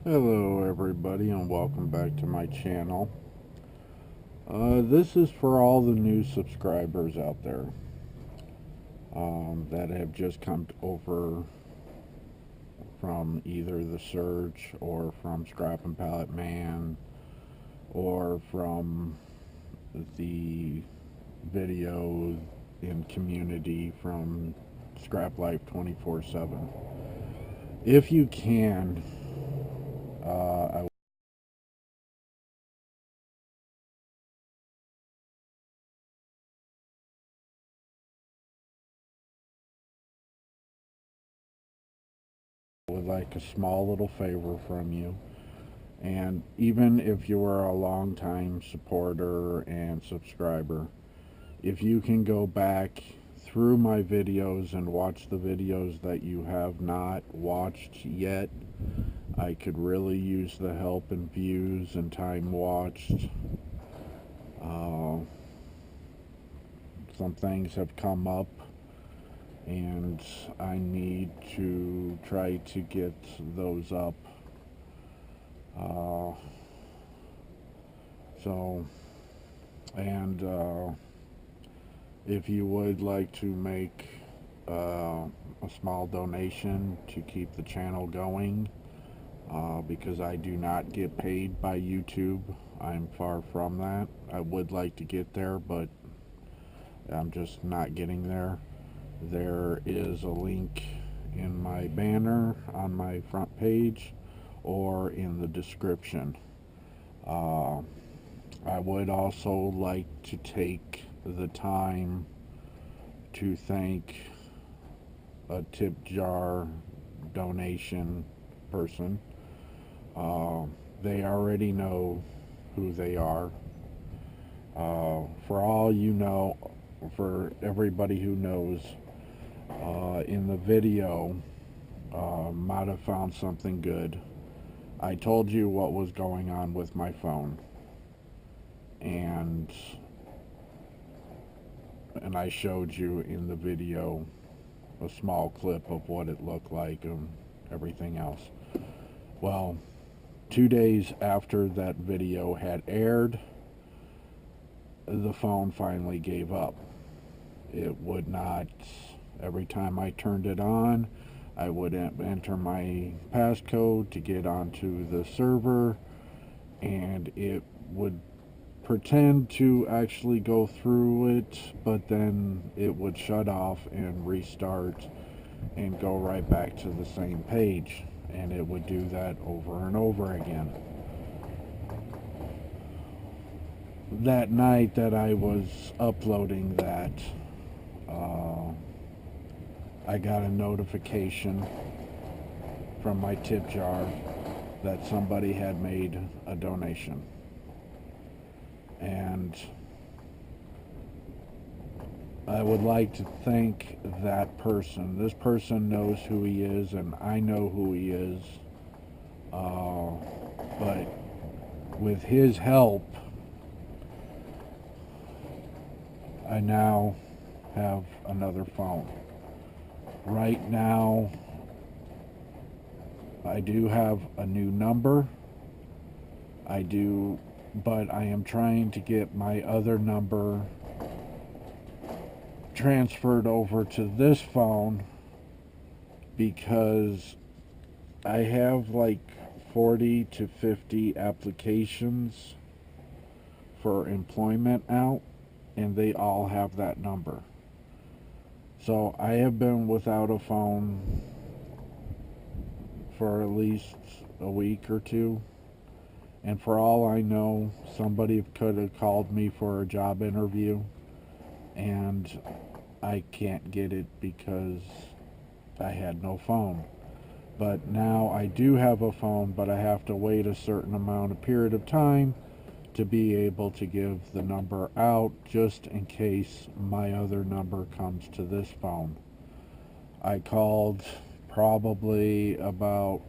Hello everybody and welcome back to my channel. This is for all the new subscribers out there that have just come over from either The Surge or from Scrap and Pallet Man or from the video in community from Scrap Life 24/7. If you can, I would like a small little favor from you. And even if you are a long-time supporter and subscriber, if you can go back through my videos and watch the videos that you have not watched yet, I could really use the help in views and time watched. Uh, some things have come up and I need to try to get those up. Uh, so, and if you would like to make a small donation to keep the channel going, because I do not get paid by YouTube. I'm far from that. I would like to get there, but I'm just not getting there. There is a link in my banner on my front page or in the description. Uh, I would also like to take the time to thank a tip jar donation person. Uh, they already know who they are. For all you know, for everybody who knows, in the video, might have found something good. I told you what was going on with my phone, and I showed you in the video a small clip of what it looked like and everything else. Well, 2 days after that video had aired, the phone finally gave up. It would not, every time I turned it on, I would enter my passcode to get onto the server, and it would pretend to actually go through it, but then it would shut off and restart and go right back to the same page. And it would do that over and over again. That night that I was uploading that, uh, I got a notification from my tip jar that somebody had made a donation. And I would like to thank that person. This person knows who he is, and I know who he is. But with his help, I now have another phone. Right now, I do have a new number. I do, but I am trying to get my other number transferred over to this phone because I have like 40 to 50 applications for employment out, and they all have that number. So I have been without a phone for at least a week or two. And for all I know, somebody could have called me for a job interview, and I can't get it because I had no phone. But now I do have a phone, but I have to wait a certain amount of period of time to be able to give the number out just in case my other number comes to this phone. I called probably about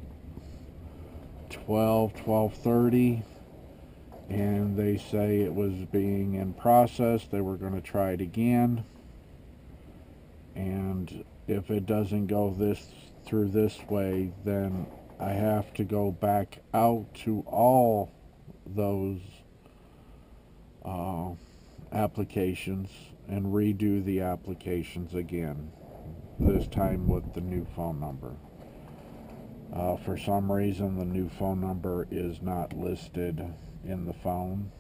12:30, and they say it was being in process. They were going to try it again, and if it doesn't go through this way, then I have to go back out to all those uh, applications and redo the applications again, this time with the new phone number. For some reason, the new phone number is not listed in the phone.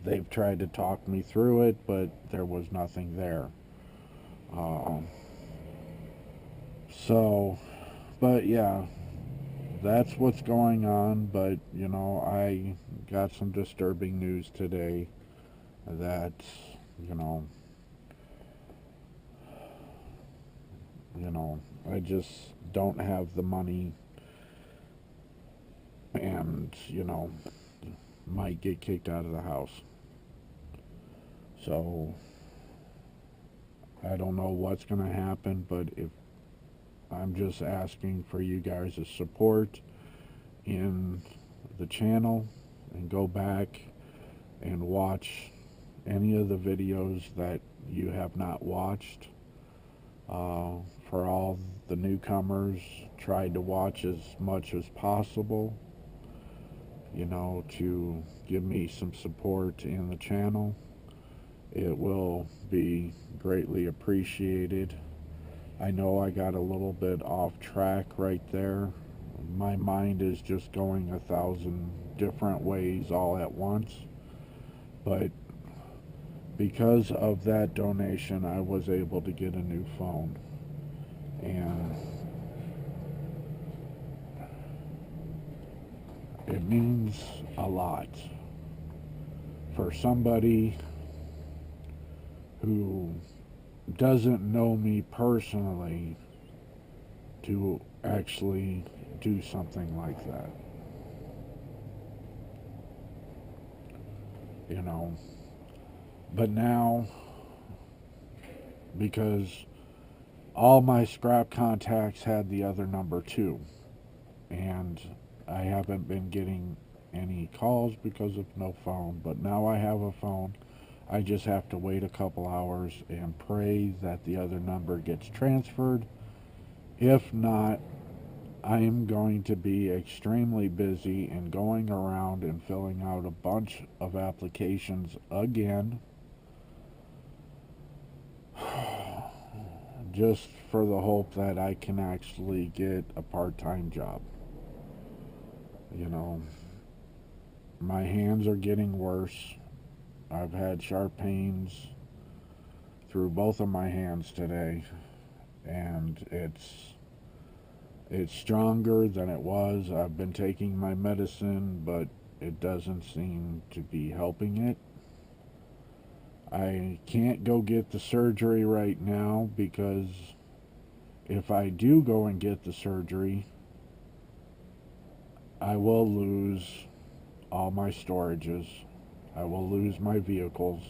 They've tried to talk me through it, but there was nothing there. Um, so, but yeah, that's what's going on. But you know, I got some disturbing news today that you know, you know, I just don't have the money, and you know, might get kicked out of the house. So I don't know what's going to happen, but if I'm just asking for you guys' support in the channel and go back and watch any of the videos that you have not watched. For all the newcomers, try to watch as much as possible, you know, to give me some support in the channel. It will be greatly appreciated. I know I got a little bit off track right there. My mind is just going 1,000 different ways all at once. But because of that donation, I was able to get a new phone. And it means a lot for somebody who doesn't know me personally to actually do something like that. You know, but now, because all my scrap contacts had the other number too, and I haven't been getting any calls because of no phone, but now I have a phone. I just have to wait a couple hours and pray that the other number gets transferred. If not, I am going to be extremely busy and going around and filling out a bunch of applications again, just for the hope that I can actually get a part-time job. You know, my hands are getting worse. I've had sharp pains through both of my hands today, and it's stronger than it was. I've been taking my medicine, but it doesn't seem to be helping it. I can't go get the surgery right now because if I do go and get the surgery, I will lose all my storages. I will lose my vehicles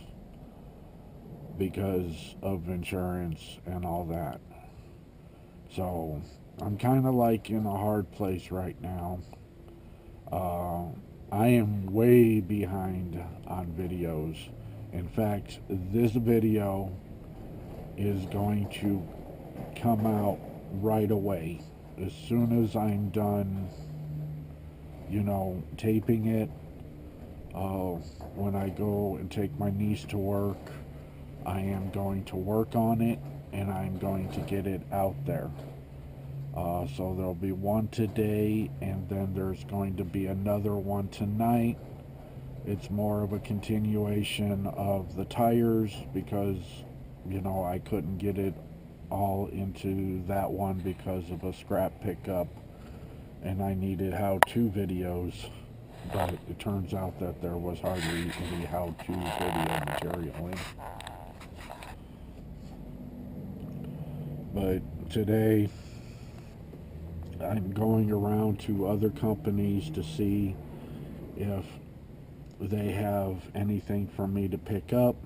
because of insurance and all that. So I'm kind of like in a hard place right now. Uh, I am way behind on videos. In fact, this video is going to come out right away. As soon as I'm done, you know, taping it, when I go and take my niece to work, I am going to work on it and I'm going to get it out there. So there'll be one today and then there's going to be another one tonight. It's more of a continuation of the tires because, you know, I couldn't get it all into that one because of a scrap pickup and I needed how-to videos, but it turns out that there was hardly any how-to video material in. But today I'm going around to other companies to see if they have anything for me to pick up.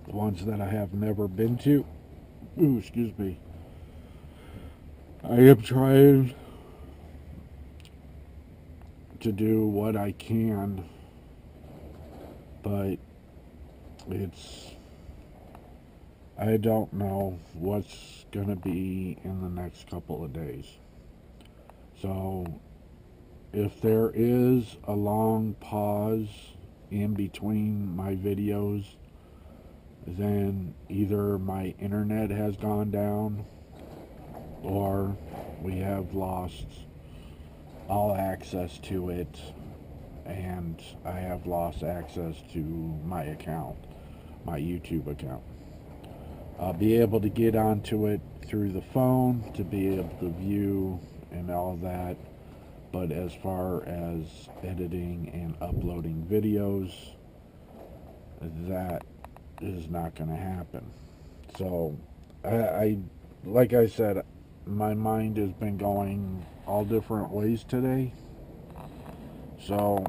Ones that I have never been to. Ooh, excuse me. I am trying to do what I can, but I don't know what's going to be in the next couple of days. So if there is a long pause in between my videos, then either my internet has gone down or we have lost all access to it, and I have lost access to my account, my YouTube account. I'll be able to get onto it through the phone to be able to view and all that, but as far as editing and uploading videos, that is not going to happen. So I like I said, my mind has been going all different ways today. So,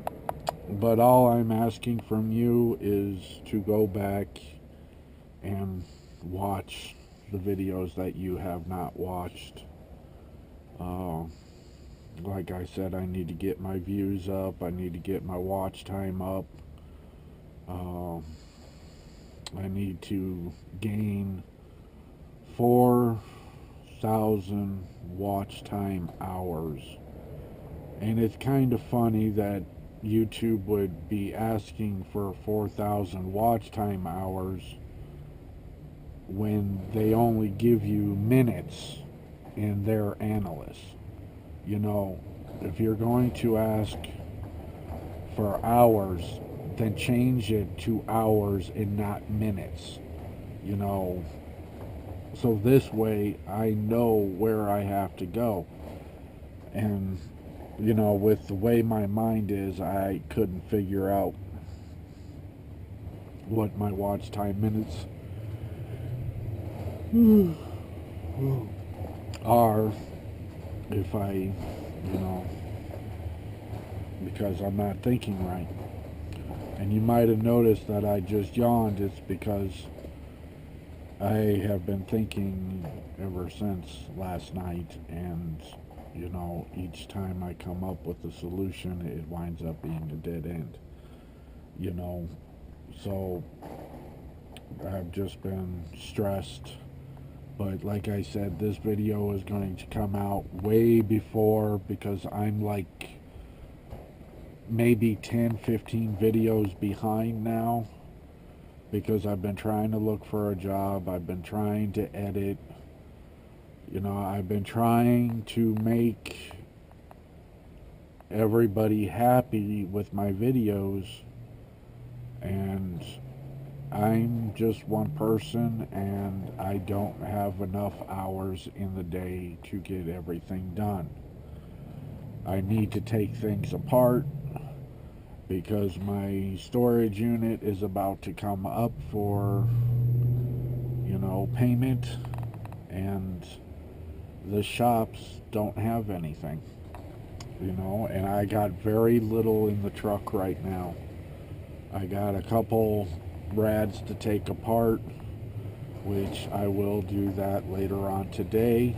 but all I'm asking from you is to go back and watch the videos that you have not watched. Like I said, I need to get my views up. I need to get my watch time up. Uh, I need to gain 4,000 watch time hours. And it's kind of funny that YouTube would be asking for 4,000 watch time hours when they only give you minutes in their analysts. You know, if you're going to ask for hours, then change it to hours and not minutes. You know, so this way I know where I have to go. And, you know, with the way my mind is, I couldn't figure out what my watch time minutes are if I, you know, because I'm not thinking right. And you might have noticed that I just yawned. It's because I have been thinking ever since last night, and you know, each time I come up with a solution, it winds up being a dead end. You know, so I've just been stressed. But like I said, this video is going to come out way before, because I'm like maybe 10-15 videos behind now, because I've been trying to look for a job. I've been trying to edit. You know, I've been trying to make everybody happy with my videos, and I'm just one person, and I don't have enough hours in the day to get everything done. I need to take things apart because my storage unit is about to come up for, you know, payment, and the shops don't have anything, you know, and I got very little in the truck right now. I got a couple rads to take apart, which I will do that later on today,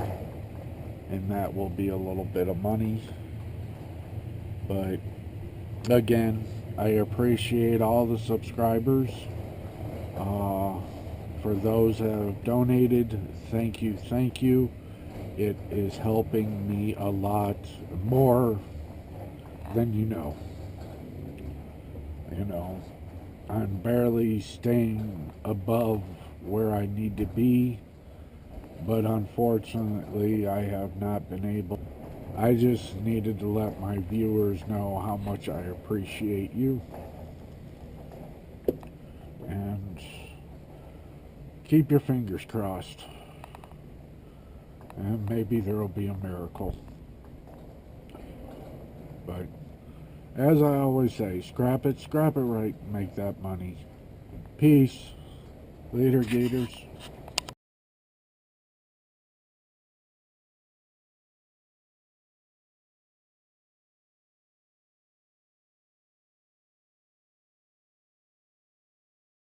and that will be a little bit of money. But again, I appreciate all the subscribers. For those that have donated, thank you, thank you. It is helping me a lot more than you know. You know, I'm barely staying above where I need to be, but unfortunately I have not been able. I just needed to let my viewers know how much I appreciate you, and keep your fingers crossed, and maybe there will be a miracle. But as I always say, scrap it right, make that money. Peace. Later, Gators.